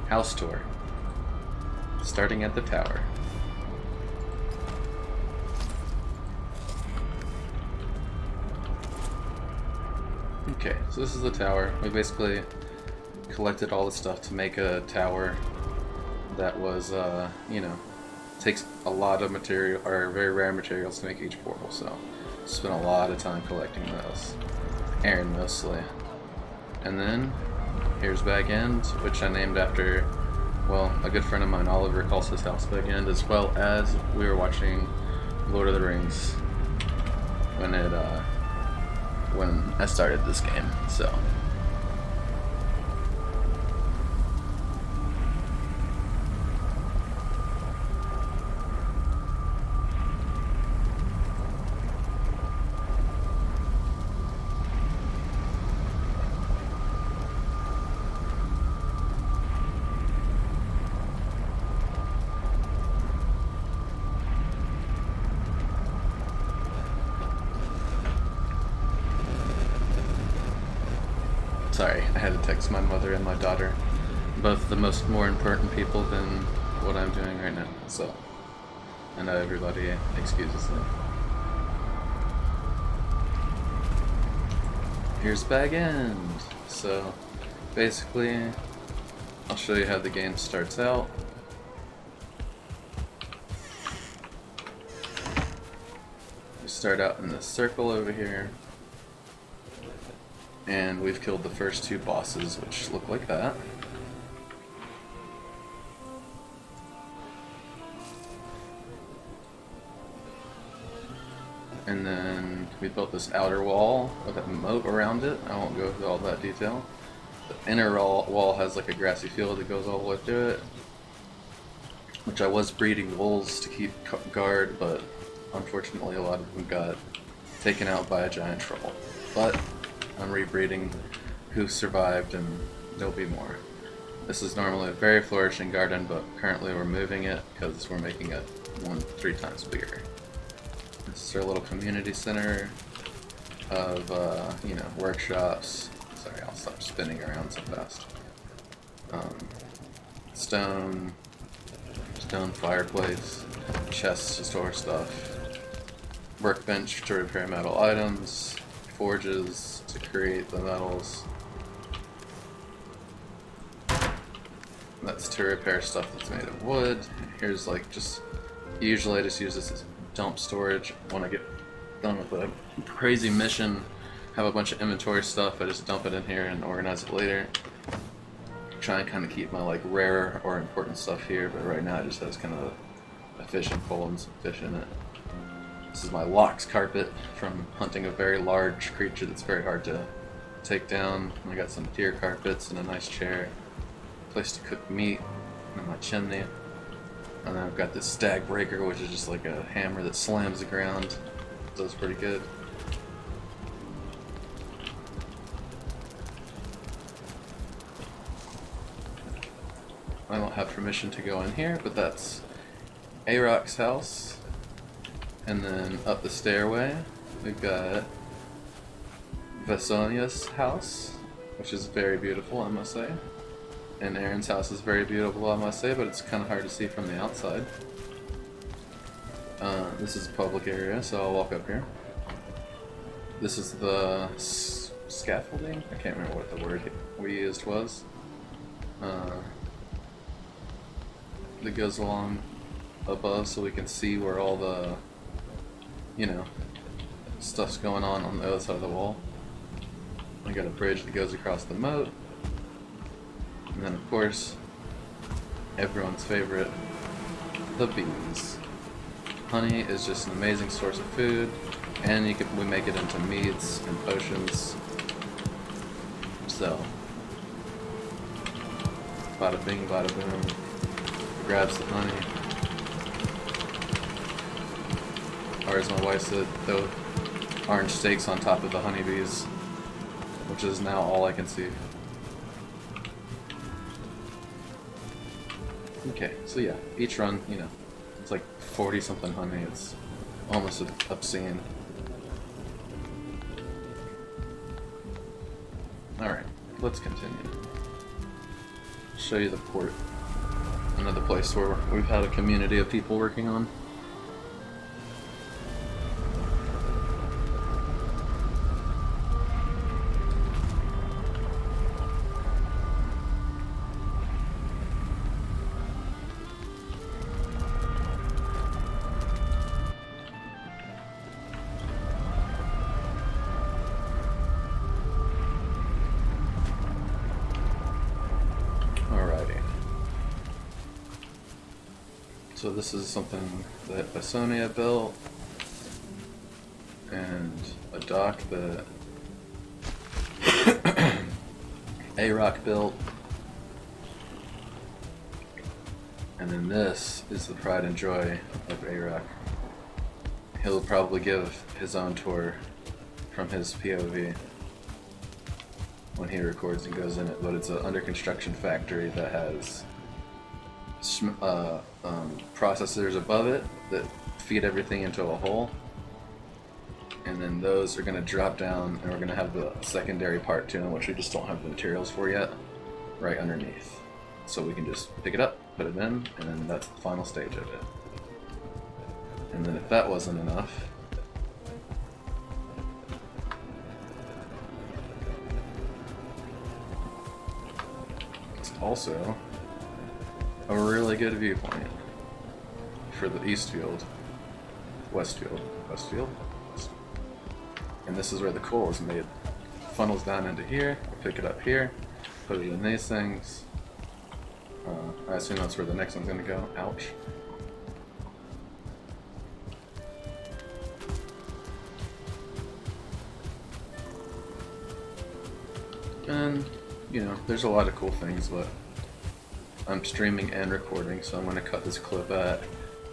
House tour. Starting at the tower. Okay, so this is the tower. We basically collected all the stuff to make a tower that was, takes a lot of material, or very rare materials to make each portal, so spent a lot of time collecting those. Aaron mostly. And then, here's Bag End, which I named after, well, a good friend of mine, Oliver, calls his house Bag End, as well as we were watching Lord of the Rings when I started this game, so. Sorry, I had to text my mother and my daughter. Both the more important people than what I'm doing right now, so I know everybody excuses me. Here's Bag End. So basically, I'll show you how the game starts out. We start out in this circle over here. And we've killed the first two bosses, which look like that. And then we built this outer wall with a moat around it. I won't go into all that detail. The inner wall has like a grassy field that goes all the way through it, which I was breeding wolves to keep guard, but unfortunately a lot of them got taken out by a giant troll. But I'm rebreeding who survived, and there'll be more. This is normally a very flourishing garden, but currently we're moving it because we're making it 3 times bigger. This is our little community center of, workshops. Sorry, I'll stop spinning around so fast. Stone fireplace, chests to store stuff, workbench to repair metal items, forges to create the metals. That's to repair stuff that's made of wood. Here's usually I just use this as dump storage when I get done with a crazy mission, have a bunch of inventory stuff, I just dump it in here and organize it later. Try and kind of keep my rare or important stuff here, but right now it just has kind of a fishing pole and some fish in it. This is my Lox carpet from hunting a very large creature that's very hard to take down. I got some deer carpets and a nice chair, place to cook meat, and my chimney. And then I've got this stag breaker, which is just like a hammer that slams the ground. Does pretty good. I don't have permission to go in here, but that's A-Rock's house. And then up the stairway, we've got Vasonia's house, which is very beautiful, I must say. And Aaron's house is very beautiful, I must say, but it's kind of hard to see from the outside. This is a public area, so I'll walk up here. This is the scaffolding? I can't remember what the word we used was. That goes along above so we can see where all the, stuff's going on the other side of the wall. I got a bridge that goes across the moat. And then, of course, everyone's favorite, the bees. Honey is just an amazing source of food, and we make it into meads and potions. So, bada bing, bada boom. Grabs the honey. Or as my wife said, the orange steaks on top of the honeybees, which is now all I can see. Okay, so yeah, each run, it's like 40 something honey. It's almost obscene. Alright, let's continue. show you the port. Another place where we've had a community of people working on. So this is something that Asonia built, and a dock that A-Rock built, and then this is the pride and joy of A-Rock. He'll probably give his own tour from his POV when he records and goes in it, but it's an under construction factory that has processors above it that feed everything into a hole, and then those are going to drop down, and we're going to have the secondary part too, which we just don't have the materials for yet, right underneath. So we can just pick it up, put it in, and then that's the final stage of it. And then if that wasn't enough, it's also a really good viewpoint for the east field, west field, west field, west. And this is where the coal is made. Funnels down into here, pick it up here, put it in these things. I assume that's where the next one's gonna go. Ouch. And, you know, there's a lot of cool things, but I'm streaming and recording, so I'm going to cut this clip at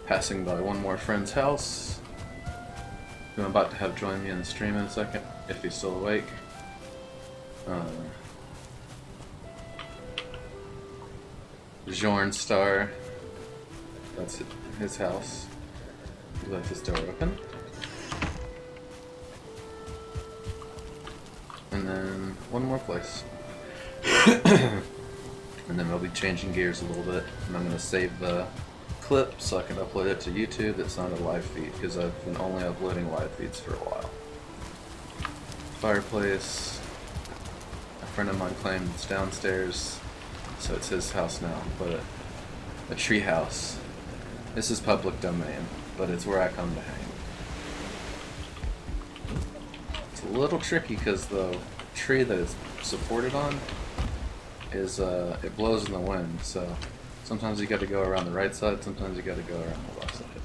passing by one more friend's house, who I'm about to have join me in the stream in a second, if he's still awake. Jornstar, that's his house. He left his door open. And then one more place. And then we'll be changing gears a little bit, and I'm going to save the clip so I can upload it to YouTube. It's not a live feed, because I've been only uploading live feeds for a while. Fireplace. A friend of mine claimed it's downstairs, so it's his house now, but a tree house. This is public domain, but it's where I come to hang. It's a little tricky because the tree that it's supported on is it blows in the wind, so sometimes you got to go around the right side, sometimes you got to go around the left side,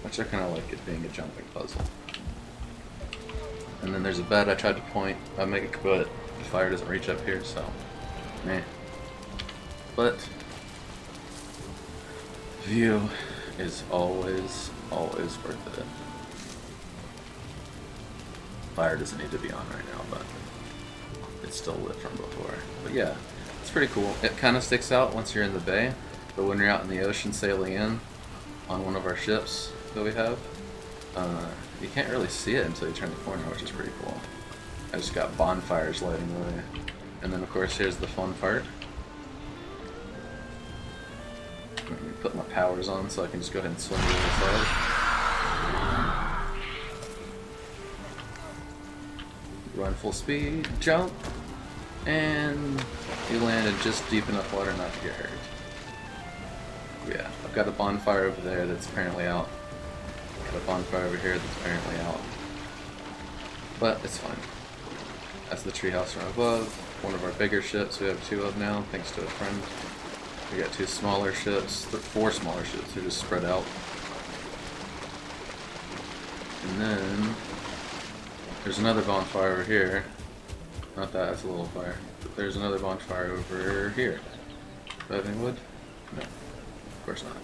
which I kind of like it being a jumping puzzle. And then there's a bed I tried to point, I make it, but the fire doesn't reach up here, so meh. But view is always worth it. Fire doesn't need to be on right now, but it's still lit from before. But yeah, it's pretty cool. It kind of sticks out once you're in the bay, but when you're out in the ocean sailing in on one of our ships that we have, you can't really see it until you turn the corner, which is pretty cool. I just got bonfires lighting away. And then of course here's the fun part. Let me put my powers on so I can just go ahead and swim to the other side. Run full speed, jump, and you landed just deep enough water not to get hurt. Yeah, I've got a bonfire over there that's apparently out. Got a bonfire over here that's apparently out. But it's fine. That's the treehouse from above. One of our bigger ships we have 2 of now, thanks to a friend. We got 2 smaller ships, 4 smaller ships, they're just spread out. And then there's another bonfire over here. Not that, it's a little fire. But there's another bonfire over here. Do I have any wood? No. Of course not.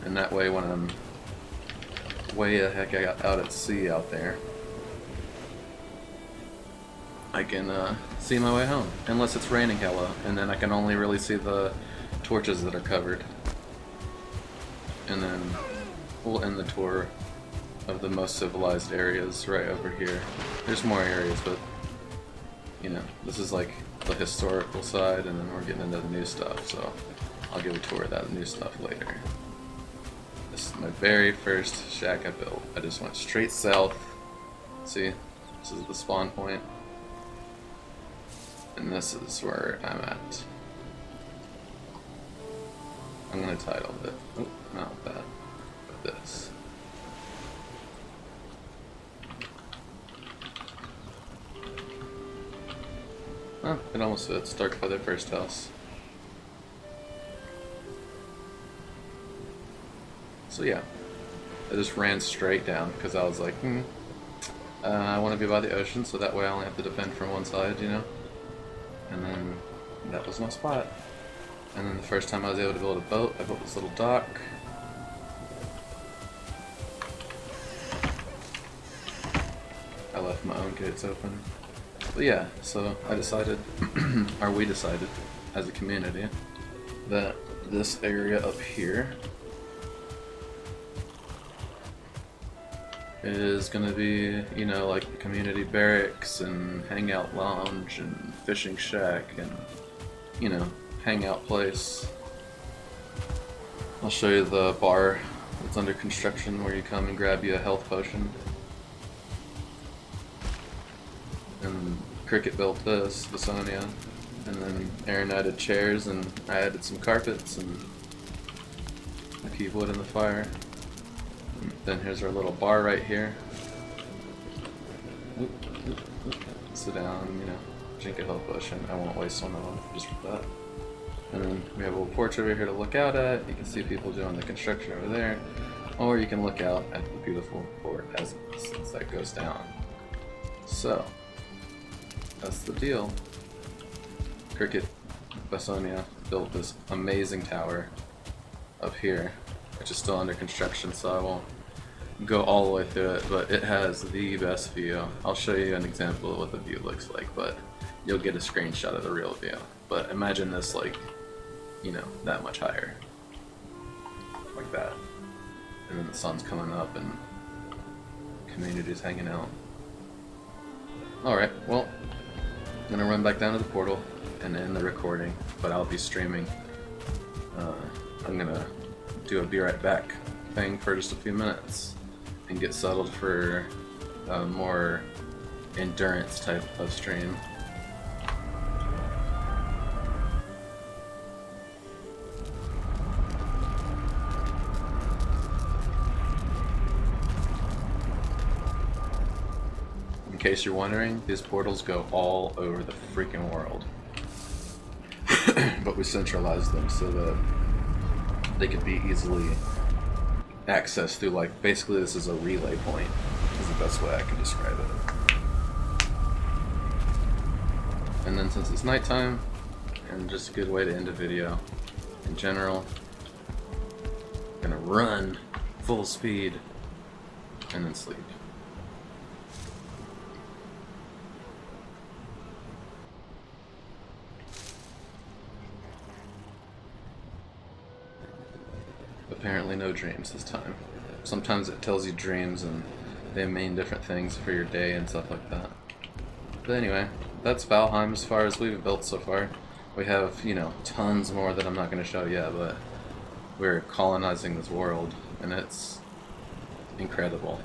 And that way when I'm way the heck out at sea out there, I can see my way home. Unless it's raining hella, and then I can only really see the torches that are covered. And then we'll end the tour of the most civilized areas right over here. There's more areas, but you know, this is like the historical side, and then we're getting into the new stuff, so I'll give a tour of that new stuff later. This is my very first shack I built. I just went straight south. See, this is the spawn point, and this is where I'm at. I'm gonna title it, oh, not that, but this. Oh, it almost fits. Dark Feather First House. So yeah, I just ran straight down because I was like, I want to be by the ocean, so that way I only have to defend from one side, you know? And then that was my spot. And then the first time I was able to build a boat, I built this little dock. I left my own gates open. But yeah, so I decided, or we decided, as a community, that this area up here is gonna be, you know, like community barracks and hangout lounge and fishing shack and, you know, hangout place. I'll show you the bar that's under construction where you come and grab you a health potion. And Cricket built this, Vasonia, and then Aaron added chairs, and I added some carpets, and I keep wood in the fire. And then here's our little bar right here. Sit down, you know, drink a health potion. I won't waste one of them just for that. And then we have a little porch over here to look out at. You can see people doing the construction over there, or you can look out at the beautiful port as that goes down. So that's the deal. Cricket Vasonia built this amazing tower up here, which is still under construction, so I won't go all the way through it, but it has the best view. I'll show you an example of what the view looks like, but you'll get a screenshot of the real view. But imagine this, like, you know, that much higher. Like that. And then the sun's coming up and community's hanging out. Alright, well, I'm gonna run back down to the portal and end the recording, but I'll be streaming. I'm gonna do a be right back thing for just a few minutes and get settled for a more endurance type of stream. In case you're wondering, these portals go all over the freaking world. But we centralized them so that they could be easily accessed through, like, basically this is a relay point, is the best way I can describe it. And then since it's nighttime, and just a good way to end a video in general, I'm gonna run full speed and then sleep. Apparently no dreams this time. Sometimes it tells you dreams and they mean different things for your day and stuff like that. But anyway, that's Valheim as far as we've built so far. We have, you know, tons more that I'm not going to show yet, but we're colonizing this world and it's incredible.